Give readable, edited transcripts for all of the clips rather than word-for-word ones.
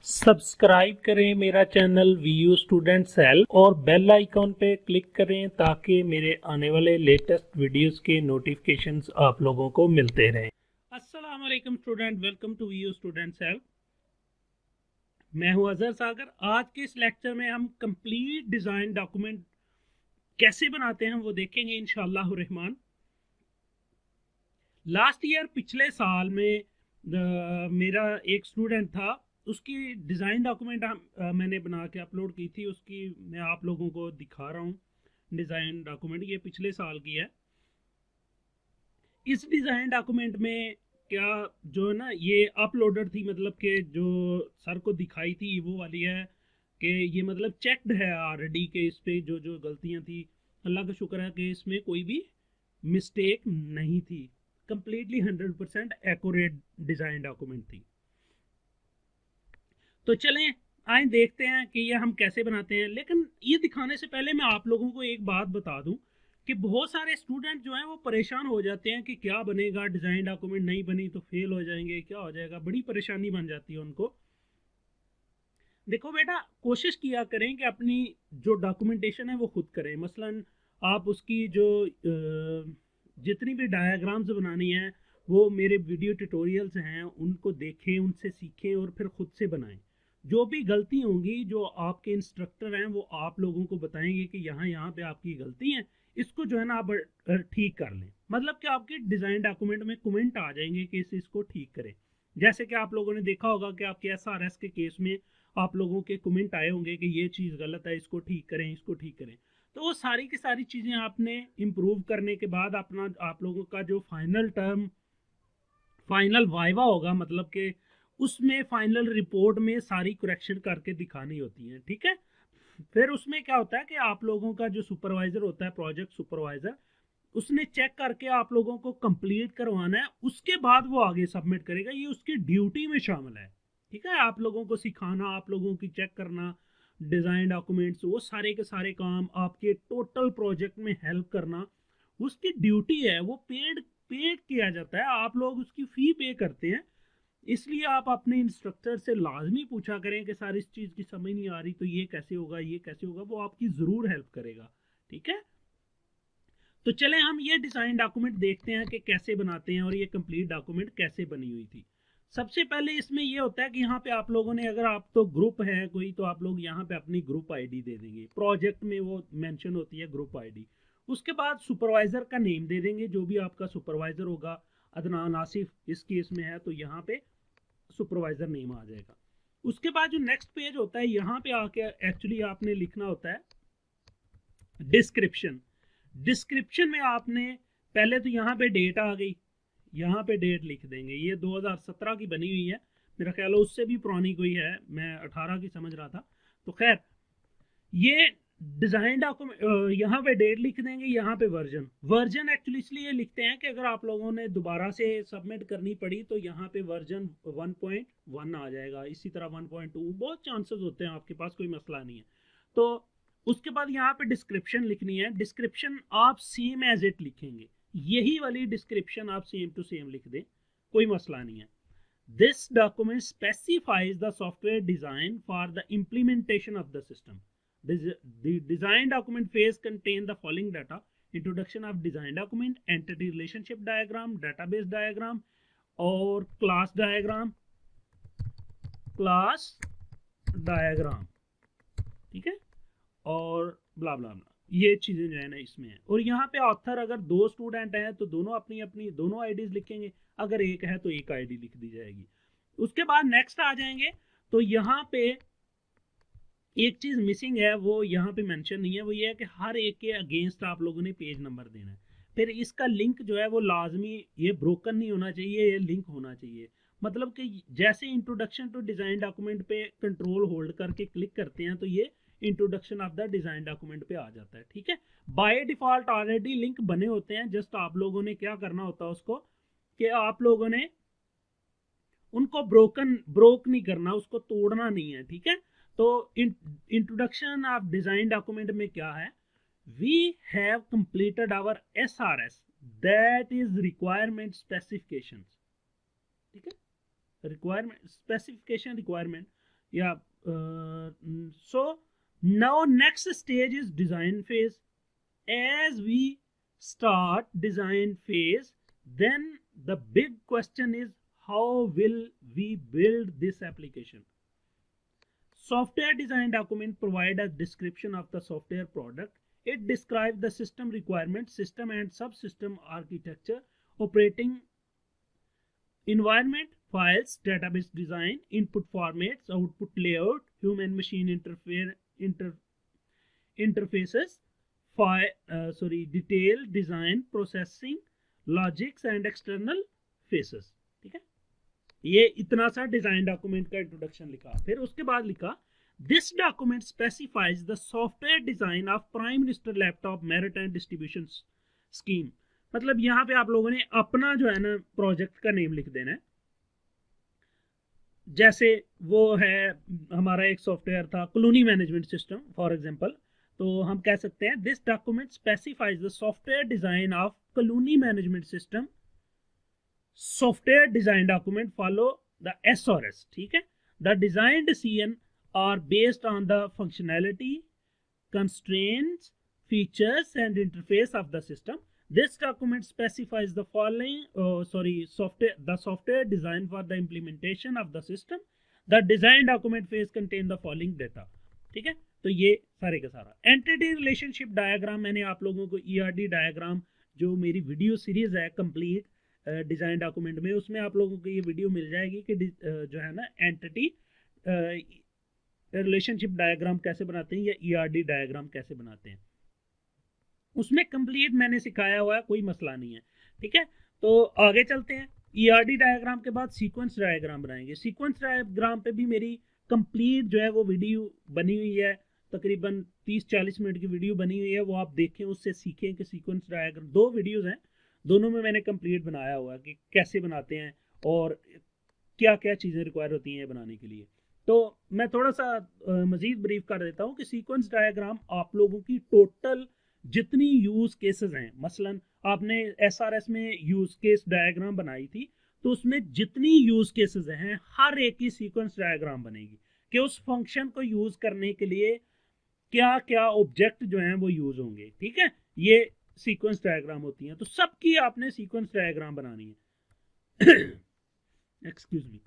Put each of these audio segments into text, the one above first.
Subscribe करें मेरा channel Vu student cell और बेल आइकॉन पे क्लिक करें ताकि मेरे आने वाले लेटेस्ट वीडियोस के नोटिफिकेशंस आप लोगों को मिलते रहें। अस्सलाम वालेकुम student, welcome to VU student cell. मैं हूं अजहर सागर। आज के इस लेक्चर में हम कंप्लीट डिज़ाइन डॉक्यूमेंट कैसे बनाते हैं वो देखेंगे इंशाअल्लाह रहमान। लास्ट ईयर पिछले साल में मेरा एक स्टूडेंट था, उसकी डिज़ाइन डॉक्यूमेंट मैंने बना के अपलोड की थी। उसकी मैं आप लोगों को दिखा रहा हूँ डिज़ाइन डॉक्यूमेंट, ये पिछले साल की है। इस डिज़ाइन डॉक्यूमेंट में क्या जो है ना, ये अपलोडेड थी, मतलब कि जो सर को दिखाई थी वो वाली है कि ये मतलब चेक्ड है ऑलरेडी के इस पे जो जो गलतियाँ थी, अल्लाह का शुक्र है कि इसमें कोई भी मिस्टेक नहीं थी। कंप्लीटली 100% एक्यूरेट डिज़ाइन डॉक्यूमेंट थी। तो चलें आए देखते हैं कि ये हम कैसे बनाते हैं। लेकिन ये दिखाने से पहले मैं आप लोगों को एक बात बता दूं कि बहुत सारे स्टूडेंट जो हैं वो परेशान हो जाते हैं कि क्या बनेगा, डिज़ाइन डॉक्यूमेंट नहीं बनी तो फेल हो जाएंगे, क्या हो जाएगा, बड़ी परेशानी बन जाती है उनको। देखो बेटा, कोशिश किया करें कि अपनी जो डॉक्यूमेंटेशन है वो खुद करें। मसलन आप उसकी जो जितनी भी डायाग्राम्स बनानी है वो मेरे वीडियो ट्यूटोरियल्स हैं, उनको देखें, उनसे सीखें और फिर खुद से बनाएं। जो भी गलती होंगी, जो आपके इंस्ट्रक्टर हैं वो आप लोगों को बताएंगे कि यहाँ यहाँ पे आपकी गलती है, इसको जो है ना आप ठीक कर लें। मतलब कि आपके डिज़ाइन डॉक्यूमेंट में कमेंट आ जाएंगे कि इसको ठीक करें। जैसे कि आप लोगों ने देखा होगा कि आपके SRS के केस में आप लोगों के कमेंट आए होंगे कि ये चीज़ गलत है, इसको ठीक करें, इसको ठीक करें। तो वो सारी की सारी चीज़ें आपने इम्प्रूव करने के बाद अपना आप लोगों का जो फाइनल वाइवा होगा, मतलब कि उसमें फाइनल रिपोर्ट में सारी करेक्शन करके दिखानी होती है, ठीक है। फिर उसमें क्या होता है कि आप लोगों का जो सुपरवाइजर होता है, प्रोजेक्ट सुपरवाइजर, उसने चेक करके आप लोगों को कंप्लीट करवाना है, उसके बाद वो आगे सबमिट करेगा। ये उसकी ड्यूटी में शामिल है, ठीक है। आप लोगों को सिखाना, आप लोगों की चेक करना डिज़ाइन डॉक्यूमेंट्स, वो सारे के सारे काम आपके टोटल प्रोजेक्ट में हेल्प करना उसकी ड्यूटी है। वो पेड पेड किया जाता है, आप लोग उसकी फ़ी पे करते हैं। इसलिए आप अपने इंस्ट्रक्टर से लाजमी पूछा करें कि सर इस चीज़ की समझ नहीं आ रही तो ये कैसे होगा, ये कैसे होगा। वो आपकी ज़रूर हेल्प करेगा, ठीक है। तो चलें हम ये डिज़ाइन डॉक्यूमेंट देखते हैं कि कैसे बनाते हैं और ये कंप्लीट डॉक्यूमेंट कैसे बनी हुई थी। सबसे पहले इसमें ये होता है कि यहाँ पे आप लोगों ने, अगर आप तो ग्रुप है कोई, तो आप लोग यहाँ पे अपनी ग्रुप आईडी दे देंगे। प्रोजेक्ट में वो मेंशन होती है ग्रुप आईडी। उसके बाद सुपरवाइज़र का नेम दे देंगे, जो भी आपका सुपरवाइज़र होगा। अदनान आसिफ इस केस में है तो यहाँ पे सुपरवाइज़र नेम आ जाएगा। उसके बाद जो नेक्स्ट पेज होता है, यहाँ पे आके एक्चुअली आपने लिखना होता है डिस्क्रिप्शन। डिस्क्रिप्शन में आपने पहले तो यहाँ पे डेट आ गई, यहाँ पे डेट लिख देंगे। ये 2017 की बनी हुई है, मेरा ख्याल है उससे भी पुरानी कोई है, मैं 18 की समझ रहा था। तो खैर ये डिज़ाइन डॉक्यूमेंट, यहाँ पे डेट लिख देंगे, यहाँ पे वर्जन एक्चुअली इसलिए लिखते हैं कि अगर आप लोगों ने दोबारा से सबमिट करनी पड़ी तो यहाँ पे वर्जन 1.1 आ जाएगा। इसी तरह 1.2 बहुत चांसेस होते हैं, आपके पास कोई मसला नहीं है। तो उसके बाद यहाँ पे डिस्क्रिप्शन लिखनी है। डिस्क्रिप्शन आप सेम एज इट लिखेंगे, यही वाली डिस्क्रिप्शन आप सेम टू सेम लिख दें, कोई मसला नहीं है। This document specifies the software design for the implementation of the system. The design document phase contain the following data: introduction of design document, entity relationship diagram, database diagram और class diagram, ठीक है, और ब्ला blah ब्ला, ये चीज़ें जो है ना इसमें है। और यहाँ पे ऑथर, अगर दो स्टूडेंट हैं तो दोनों अपनी अपनी दोनों आईडीज लिखेंगे, अगर एक है तो एक आईडी लिख दी जाएगी। उसके बाद नेक्स्ट आ जाएंगे तो यहाँ पे एक चीज़ मिसिंग है, वो यहाँ पे मेंशन नहीं है। वो ये है कि हर एक के अगेंस्ट आप लोगों ने पेज नंबर देना है। फिर इसका लिंक जो है वो लाजमी, ये ब्रोकन नहीं होना चाहिए, ये लिंक होना चाहिए। मतलब कि जैसे इंट्रोडक्शन टू डिज़ाइन डॉक्यूमेंट पे कंट्रोल होल्ड करके क्लिक करते हैं तो ये introduction of the design document पे आ जाता है, ठीक है। बाय डिफ़ॉल्ट ऑलरेडी लिंक बने होते हैं, जस्ट आप लोगों ने क्या करना होता है उसको, कि आप लोगों ने उनको ब्रोक नहीं करना, उसको तोड़ना नहीं है, ठीक है। तो इंट्रोडक्शन ऑफ डिजाइन डॉक्यूमेंट में क्या है, we have completed our SRS, that is requirement specification, ठीक है। रिक्वायरमेंट स्पेसिफिकेशन रिक्वायरमेंट या so now next stage is design phase. As we start design phase, then the big question is how will we build this application. Software design document provide a description of the software product. It describes the system requirements, system and subsystem architecture, operating environment, files, database design, input formats, output layout, human machine interfaces, detail design, processing, logics and external faces. ठीक है, ये इतना सा design document का introduction लिखा. फिर उसके बाद लिखा this document specifies the software design of prime minister laptop merit and distribution scheme. मतलब यहाँ पे आप लोगों ने अपना जो है ना प्रोजेक्ट का नेम लिख देना है. जैसे वो है हमारा एक सॉफ्टवेयर था colony management system for example, तो हम कह सकते हैं this document specifies the software design of colony management system. Software design document follow the SRS. ठीक है, the design decision are based on the functionality, constraints, features and interface of the system. This document specifies the following software design for the implementation of the system. The design document phase contain the following data. ठीक है, तो ये सारे का सारा entity relationship diagram मैंने आप लोगों को ERD डायग्राम जो मेरी वीडियो सीरीज है कंप्लीट डिजाइन डॉक्यूमेंट में, उसमें आप लोगों को ये वीडियो मिल जाएगी कि जो है ना एंटिटी रिलेशनशिप डायग्राम कैसे बनाते हैं या ERD डायग्राम कैसे बनाते हैं. उसमें कंप्लीट मैंने सिखाया हुआ है, कोई मसला नहीं है. ठीक है, तो आगे चलते हैं. ERD डायग्राम के बाद सीक्वेंस डायग्राम बनाएंगे. सीक्वेंस डायग्राम पे भी मेरी कंप्लीट जो है वो वीडियो बनी हुई है, तकरीबन 30-40 मिनट की वीडियो बनी हुई है. वो आप देखें, उससे सीखें कि सीक्वेंस डायग्राम 2 वीडियोस हैं, दोनों में मैंने कंप्लीट बनाया हुआ है कि कैसे बनाते हैं और क्या क्या चीज़ें रिक्वायर होती हैं बनाने के लिए. तो मैं थोड़ा सा मजीद ब्रीफ कर देता हूँ कि सीक्वेंस डायग्राम आप लोगों की टोटल जितनी यूज केसेस हैं, मसलन आपने SRS में यूज केस डायग्राम बनाई थी, तो उसमें जितनी यूज केसेस हैं हर एक की सीक्वेंस डायग्राम बनेगी कि उस फंक्शन को यूज करने के लिए क्या क्या ऑब्जेक्ट जो हैं वो यूज होंगे. ठीक है, ये सीक्वेंस डायग्राम होती हैं. तो सबकी आपने सीक्वेंस डायग्राम बनानी है. Excuse me.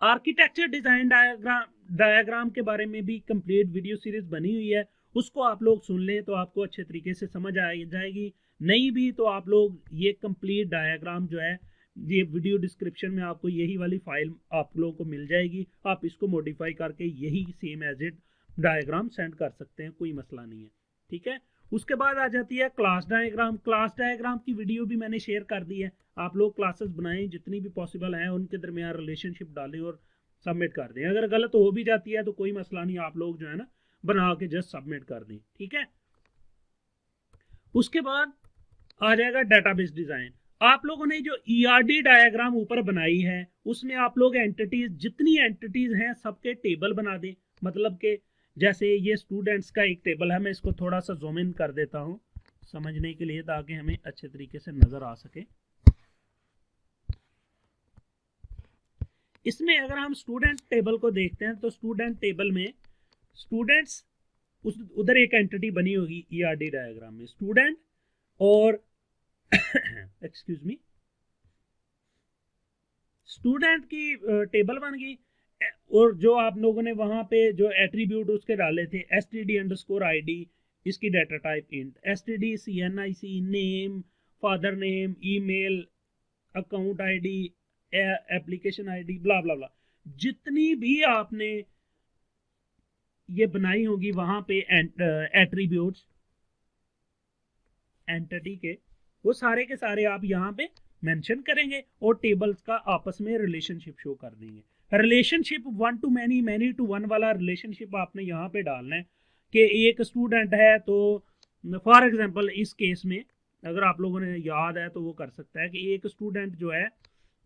Architecture design diagram के बारे में भी कंप्लीट वीडियो सीरीज बनी हुई है, उसको आप लोग सुन लें तो आपको अच्छे तरीके से समझ आ जाएगी. नहीं भी तो आप लोग ये कंप्लीट डायग्राम जो है, ये वीडियो डिस्क्रिप्शन में आपको यही वाली फाइल आप लोगों को मिल जाएगी. आप इसको मॉडिफाई करके यही same as it diagram send कर सकते हैं, कोई मसला नहीं है. ठीक है, उसके बाद आ जाती है क्लास डायग्राम. क्लास डायग्राम की वीडियो भी मैंने शेयर कर दी है. आप लोग क्लासेस बनाएं जितनी भी पॉसिबल हैं, उनके दरमियान रिलेशनशिप डालें और सबमिट कर दें. अगर गलत हो भी जाती है तो कोई मसला नहीं, आप लोग जो है ना बना के जस्ट सबमिट कर दें. ठीक है, उसके बाद आ जाएगा डेटाबेस डिजाइन. आप लोगों ने जो ERD डायग्राम ऊपर बनाई है उसमें आप लोग एंटिटीज, जितनी एंटिटीज हैं सबके टेबल बना दें. मतलब कि जैसे ये स्टूडेंट्स का एक टेबल है, मैं इसको थोड़ा सा जूम इन कर देता हूं समझने के लिए ताकि हमें अच्छे तरीके से नजर आ सके. इसमें अगर हम स्टूडेंट टेबल को देखते हैं तो स्टूडेंट टेबल में स्टूडेंट्स उधर एक एंटिटी बनी होगी ERD डायग्राम में, स्टूडेंट और एक्सक्यूज मी, स्टूडेंट की टेबल बन गई. और जो आप लोगों ने वहां पे जो एट्रीब्यूट उसके डाले थे, std_id, इसकी data type int, std_cnic, name, father name, email, account ID, application ID, blah blah blah. जितनी भी आपने ये बनाई होगी वहां पे एट्रीब्यूट्स एंटिटी के, वो सारे के सारे आप यहाँ पे मेंशन करेंगे और टेबल्स का आपस में रिलेशनशिप शो कर देंगे. Relationship 1 to many, many to 1 वाला रिलेशनशिप आपने यहाँ पे डालना है कि एक स्टूडेंट है तो फॉर एग्जांपल इस केस में अगर आप लोगों ने याद है तो वो कर सकता है कि एक स्टूडेंट जो है,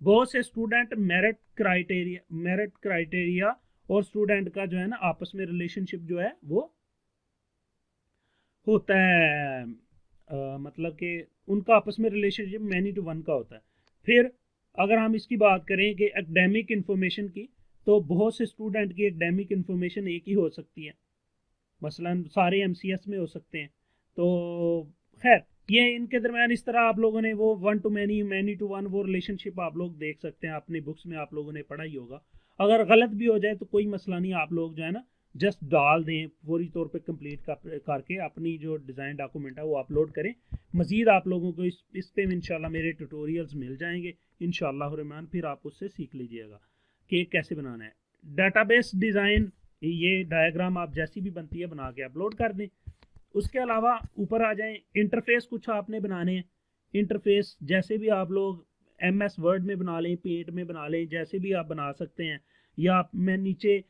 बहुत से स्टूडेंट मेरिट क्राइटेरिया और स्टूडेंट का जो है ना आपस में रिलेशनशिप जो है वो होता है, मतलब कि उनका आपस में रिलेशनशिप मैनी टू 1 का होता है. फिर अगर हम इसकी बात करें कि एकेडमिक इंफॉर्मेशन की, तो बहुत से स्टूडेंट की एकेडमिक इंफॉर्मेशन एक ही हो सकती है, मसलन सारे एमसीएस में हो सकते हैं। तो खैर ये इनके दरमियान इस तरह आप लोगों ने वो one to many, many to one, वो रिलेशनशिप आप लोग देख सकते हैं, अपनी बुक्स में आप लोगों ने पढ़ा ही होगा। अगर गलत भी हो जाए तो कोई मसला नहीं, आप लोग जो है ना जस्ट डाल दें, पूरी तौर पे कंप्लीट करके अपनी जो डिज़ाइन डॉक्यूमेंट है वो अपलोड करें। मज़ीद आप लोगों को इस पे इंशाल्लाह मेरे ट्यूटोरियल्स मिल जाएंगे इंशाल्लाह रहमान, फिर आप उससे सीख लीजिएगा कि कैसे बनाना है। डाटाबेस डिज़ाइन, ये डायग्राम आप जैसी भी बनती है बना के अपलोड कर दें। उसके अलावा ऊपर आ जाएं, इंटरफेस कुछ आपने बनाने हैं। इंटरफेस जैसे भी आप लोग एमएस वर्ड में बना लें, पेंट में बना लें, जैसे भी आप बना सकते हैं। या मैं नीचे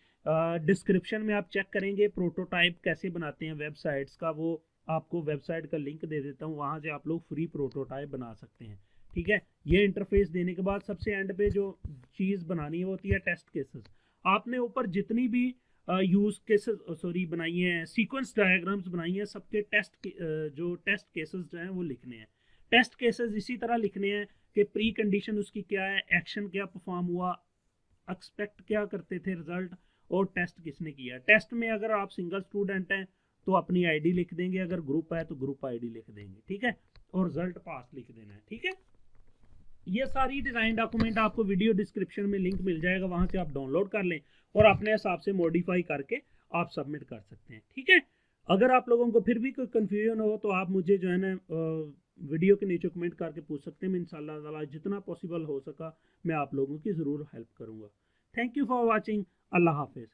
डिस्क्रिप्शन में आप चेक करेंगे प्रोटोटाइप कैसे बनाते हैं वेबसाइट्स का, वो आपको वेबसाइट का लिंक दे देता हूँ, वहाँ से आप लोग फ्री प्रोटोटाइप बना सकते हैं। ठीक है, ये इंटरफेस देने के बाद सबसे एंड पे जो चीज़ बनानी होती है टेस्ट केसेस। आपने ऊपर जितनी भी यूज केसेस सॉरी बनाई हैं, सीक्वेंस डायग्राम्स बनाई हैं, सबके जो टेस्ट केसेस जो हैं वो लिखने हैं। टेस्ट केसेस इसी तरह लिखने हैं कि प्री कंडीशन उसकी क्या है, एक्शन क्या परफॉर्म हुआ, एक्सपेक्ट क्या करते थे रिजल्ट, और टेस्ट किसने किया। टेस्ट में अगर आप सिंगल स्टूडेंट हैं तो अपनी आईडी लिख देंगे, अगर ग्रुप है तो ग्रुप आईडी लिख देंगे। ठीक है, और रिजल्ट पास लिख देना है। ठीक है, ये सारी डिज़ाइन डॉक्यूमेंट आपको वीडियो डिस्क्रिप्शन में लिंक मिल जाएगा, वहाँ से आप डाउनलोड कर लें और अपने हिसाब से मॉडिफाई करके आप सबमिट कर सकते हैं। ठीक है, अगर आप लोगों को फिर भी कोई कन्फ्यूजन हो तो आप मुझे जो है ना वीडियो के नीचे कमेंट करके पूछ सकते हैं। मैं इंशाल्लाह ताला जितना पॉसिबल हो सका मैं आप लोगों की ज़रूर हेल्प करूँगा। Thank you for watching. अल्लाह हाफिज़।